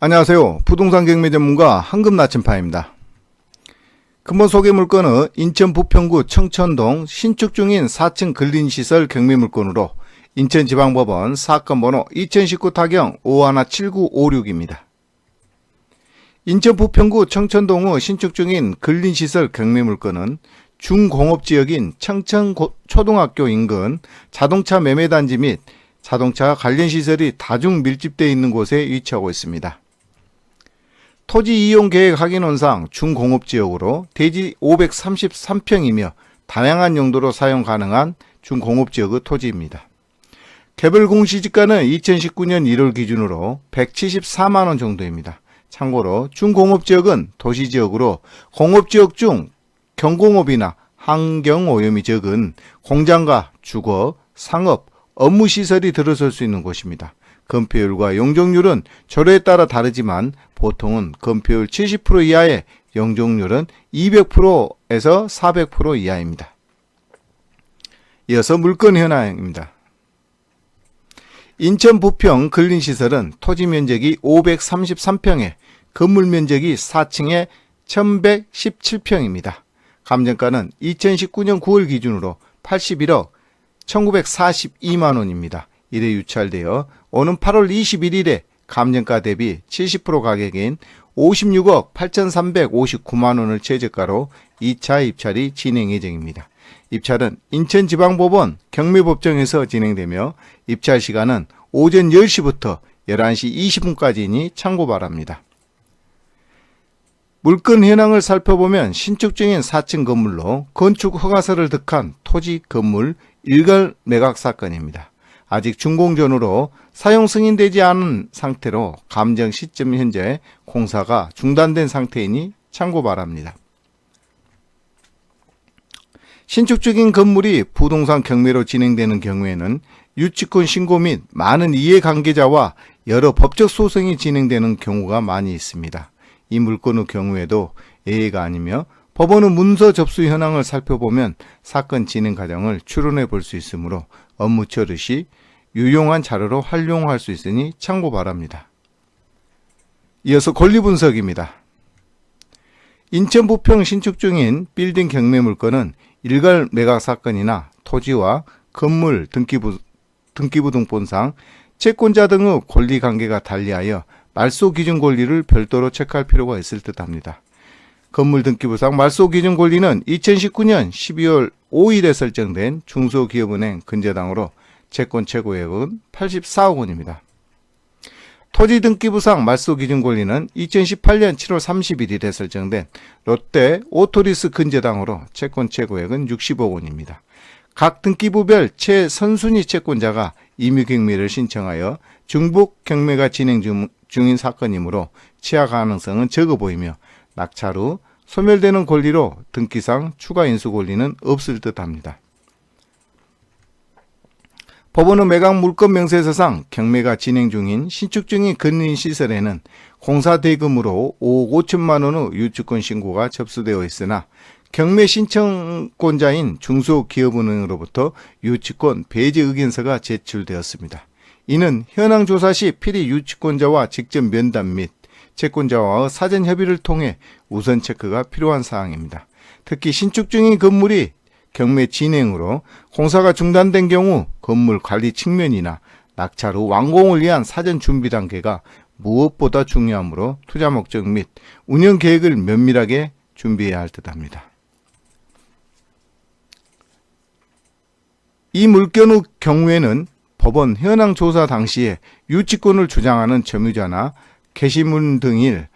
안녕하세요. 부동산 경매 전문가 황금나침파입니다. 근본 소개 물건은 인천 부평구 청천동 신축 중인 4층 근린시설 경매 물건으로 인천지방법원 사건 번호 2019 타경 517956입니다. 인천 부평구 청천동의 신축 중인 근린시설 경매 물건은 중공업지역인 청천초등학교 인근 자동차 매매단지 및 자동차 관련 시설이 다중 밀집되어 있는 곳에 위치하고 있습니다. 토지 이용 계획 확인원상 중공업지역으로 대지 533평이며 다양한 용도로 사용 가능한 중공업지역의 토지입니다. 개별 공시지가는 2019년 1월 기준으로 174만원 정도입니다. 참고로 중공업지역은 도시지역으로 공업지역 중 경공업이나 환경오염이 적은 공장과 주거, 상업, 업무시설이 들어설 수 있는 곳입니다. 건폐율과 용적률은 조례에 따라 다르지만 보통은 건폐율 70% 이하의 용적률은 200%에서 400% 이하입니다. 이어서 물건 현황입니다. 인천 부평 근린시설은 토지 면적이 533평에 건물 면적이 4층에 1117평입니다. 감정가는 2019년 9월 기준으로 81억 1942만원입니다. 이래 유찰되어 오는 8월 21일에 감정가 대비 70% 가격인 56억 8359만원을 최저가로 2차 입찰이 진행 예정입니다. 입찰은 인천지방법원 경매법정에서 진행되며 입찰 시간은 오전 10시부터 11시 20분까지이니 참고 바랍니다. 물건 현황을 살펴보면 신축 중인 4층 건물로 건축 허가서를 득한 토지 건물 일괄 매각 사건입니다. 아직 준공전으로 사용 승인되지 않은 상태로 감정 시점 현재 공사가 중단된 상태이니 참고 바랍니다. 신축 중인 건물이 부동산 경매로 진행되는 경우에는 유치권 신고 및 많은 이해관계자와 여러 법적 소송이 진행되는 경우가 많이 있습니다. 이 물건의 경우에도 예외가 아니며 법원의 문서 접수 현황을 살펴보면 사건 진행 과정을 추론해 볼 수 있으므로 업무 처리 시 유용한 자료로 활용할 수 있으니 참고 바랍니다. 이어서 권리 분석입니다. 인천 부평 신축 중인 빌딩 경매 물건은 일괄 매각 사건이나 토지와 건물 등기부등본상 채권자 등의 권리 관계가 달리하여 말소 기준 권리를 별도로 체크할 필요가 있을 듯합니다. 건물 등기부상 말소 기준 권리는 2019년 12월 5일에 설정된 중소기업은행 근저당으로 채권 최고액은 84억 원입니다. 토지 등기부상 말소 기준 권리는 2018년 7월 31일에 설정된 롯데 오토리스 근저당으로 채권 최고액은 60억 원입니다. 각 등기부별 최선순위 채권자가 임의경매를 신청하여 중복 경매가 진행 중인 사건이므로 취하 가능성은 적어 보이며 낙찰 후 소멸되는 권리로 등기상 추가 인수 권리는 없을 듯합니다. 법원의 매각 물건 명세서상 경매가 진행 중인 신축 중인 근린시설에는 공사 대금으로 5억 5천만 원의 유치권 신고가 접수되어 있으나 경매 신청권자인 중소기업은행으로부터 유치권 배제 의견서가 제출되었습니다. 이는 현황 조사 시 필히 유치권자와 직접 면담 및 채권자와의 사전 협의를 통해 우선 체크가 필요한 사항입니다. 특히 신축 중인 건물이 경매 진행으로 공사가 중단된 경우 건물 관리 측면이나 낙찰 후 완공을 위한 사전 준비 단계가 무엇보다 중요하므로 투자 목적 및 운영 계획을 면밀하게 준비해야 할 듯합니다. 이 물건의 경우에는 법원 현황 조사 당시에 유치권을 주장하는 점유자나 게시문 등일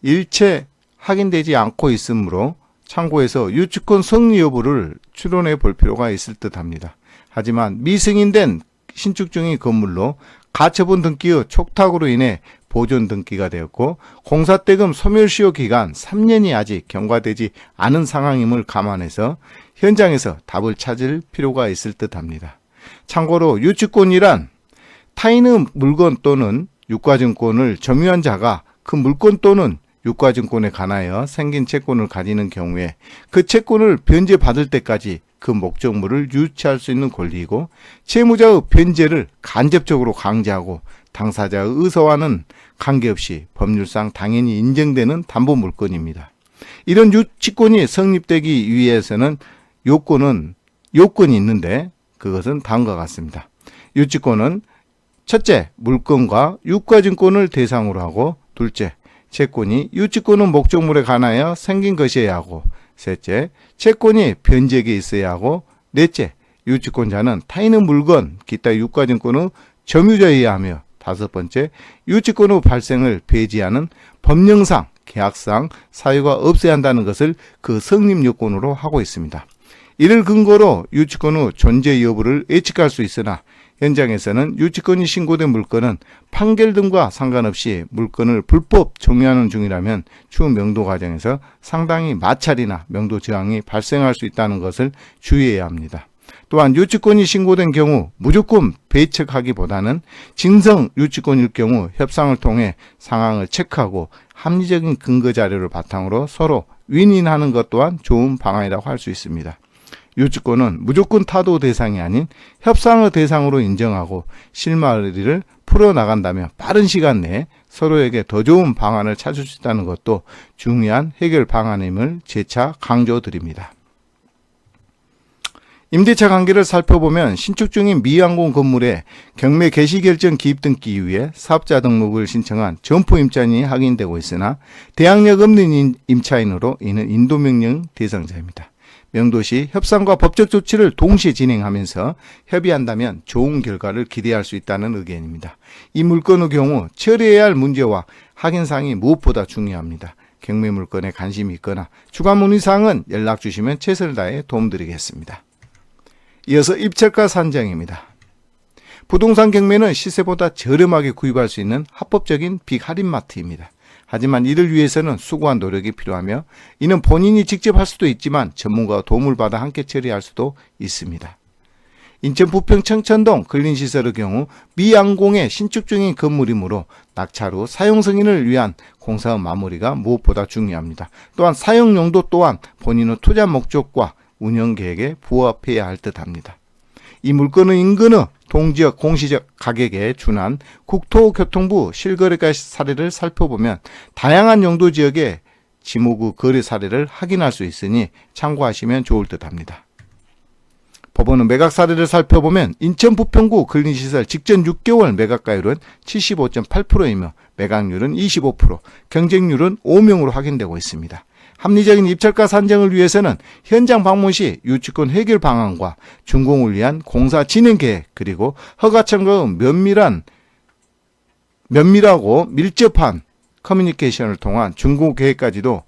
일체 확인되지 않고 있으므로 참고해서 유치권 성립 여부를 추론해 볼 필요가 있을 듯합니다. 하지만 미승인된 신축 중인 건물로 가처분 등기의 촉탁으로 인해 보존 등기가 되었고 공사대금 소멸시효 기간 3년이 아직 경과되지 않은 상황임을 감안해서 현장에서 답을 찾을 필요가 있을 듯합니다. 참고로 유치권이란 타인의 물건 또는 유가증권을 점유한 자가 그 물건 또는 유가증권에 관하여 생긴 채권을 가지는 경우에 그 채권을 변제받을 때까지 그 목적물을 유치할 수 있는 권리이고, 채무자의 변제를 간접적으로 강제하고 당사자의 의사와는 관계없이 법률상 당연히 인정되는 담보물건입니다. 이런 유치권이 성립되기 위해서는 요건이 있는데, 그것은 다음과 같습니다. 유치권은 첫째, 물건과 유가증권을 대상으로 하고, 둘째, 채권이 유치권의 목적물에 관하여 생긴 것이어야 하고, 셋째, 채권이 변제기에 있어야 하고, 넷째, 유치권자는 타인의 물건, 기타 유가증권의 점유자여야 하며, 다섯 번째, 유치권의 발생을 배제하는 법령상, 계약상 사유가 없어야 한다는 것을 그 성립 요건으로 하고 있습니다. 이를 근거로 유치권의 존재 여부를 예측할 수 있으나, 현장에서는 유치권이 신고된 물건은 판결 등과 상관없이 물건을 불법 종유하는 중이라면 추후 명도 과정에서 상당히 마찰이나 명도 저항이 발생할 수 있다는 것을 주의해야 합니다. 또한 유치권이 신고된 경우 무조건 배척하기보다는 진성 유치권일 경우 협상을 통해 상황을 체크하고 합리적인 근거 자료를 바탕으로 서로 윈윈하는 것 또한 좋은 방안이라고 할 수 있습니다. 유치권은 무조건 타도 대상이 아닌 협상의 대상으로 인정하고 실마리를 풀어나간다면 빠른 시간 내에 서로에게 더 좋은 방안을 찾을 수 있다는 것도 중요한 해결 방안임을 재차 강조드립니다. 임대차 관계를 살펴보면 신축 중인 미항공 건물에 경매 개시 결정 기입 등기 이후에 사업자 등록을 신청한 점포 임차인이 확인되고 있으나 대항력 없는 임차인으로 이는 인도명령 대상자입니다. 명도시 협상과 법적 조치를 동시에 진행하면서 협의한다면 좋은 결과를 기대할 수 있다는 의견입니다. 이 물건의 경우 처리해야 할 문제와 확인사항이 무엇보다 중요합니다. 경매 물건에 관심이 있거나 추가 문의사항은 연락 주시면 최선을 다해 도움드리겠습니다. 이어서 입찰가 산정입니다. 부동산 경매는 시세보다 저렴하게 구입할 수 있는 합법적인 빅할인 마트입니다. 하지만 이를 위해서는 수고한 노력이 필요하며 이는 본인이 직접 할 수도 있지만 전문가와 도움을 받아 함께 처리할 수도 있습니다. 인천 부평 청천동 근린시설의 경우 미항공의 신축 중인 건물이므로 낙찰 후 사용 승인을 위한 공사의 마무리가 무엇보다 중요합니다. 또한 사용 용도 또한 본인의 투자 목적과 운영 계획에 부합해야 할 듯합니다. 이 물건의 인근의 동지역 공시적 가격에 준한 국토교통부 실거래가 사례를 살펴보면 다양한 용도 지역의 지목의 거래 사례를 확인할 수 있으니 참고하시면 좋을 듯합니다. 법원의 매각 사례를 살펴보면 인천 부평구 근린시설 직전 6개월 매각가율은 75.8%이며 매각률은 25%, 경쟁률은 5명으로 확인되고 있습니다. 합리적인 입찰가 산정을 위해서는 현장 방문 시 유치권 해결 방안과 준공을 위한 공사 진행 계획, 그리고 허가청과의 면밀하고 밀접한 커뮤니케이션을 통한 준공 계획까지도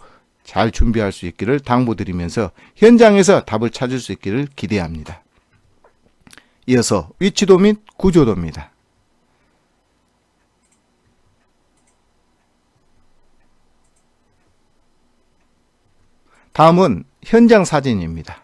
잘 준비할 수 있기를 당부드리면서 현장에서 답을 찾을 수 있기를 기대합니다. 이어서 위치도 및 구조도입니다. 다음은 현장 사진입니다.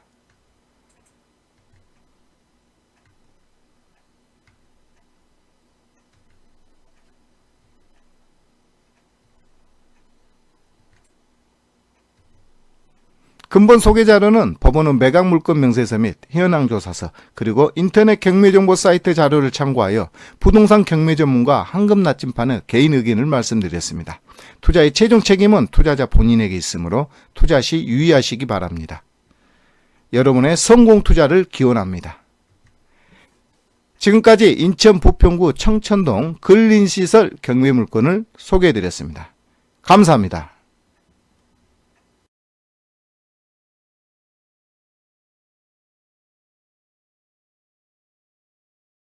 근본 소개 자료는 법원의 매각 물건 명세서 및 현황 조사서, 그리고 인터넷 경매 정보 사이트 자료를 참고하여 부동산 경매 전문가 황금 나침판의 개인 의견을 말씀드렸습니다. 투자의 최종 책임은 투자자 본인에게 있으므로 투자 시 유의하시기 바랍니다. 여러분의 성공 투자를 기원합니다. 지금까지 인천 부평구 청천동 근린시설 경매 물건을 소개해드렸습니다. 감사합니다.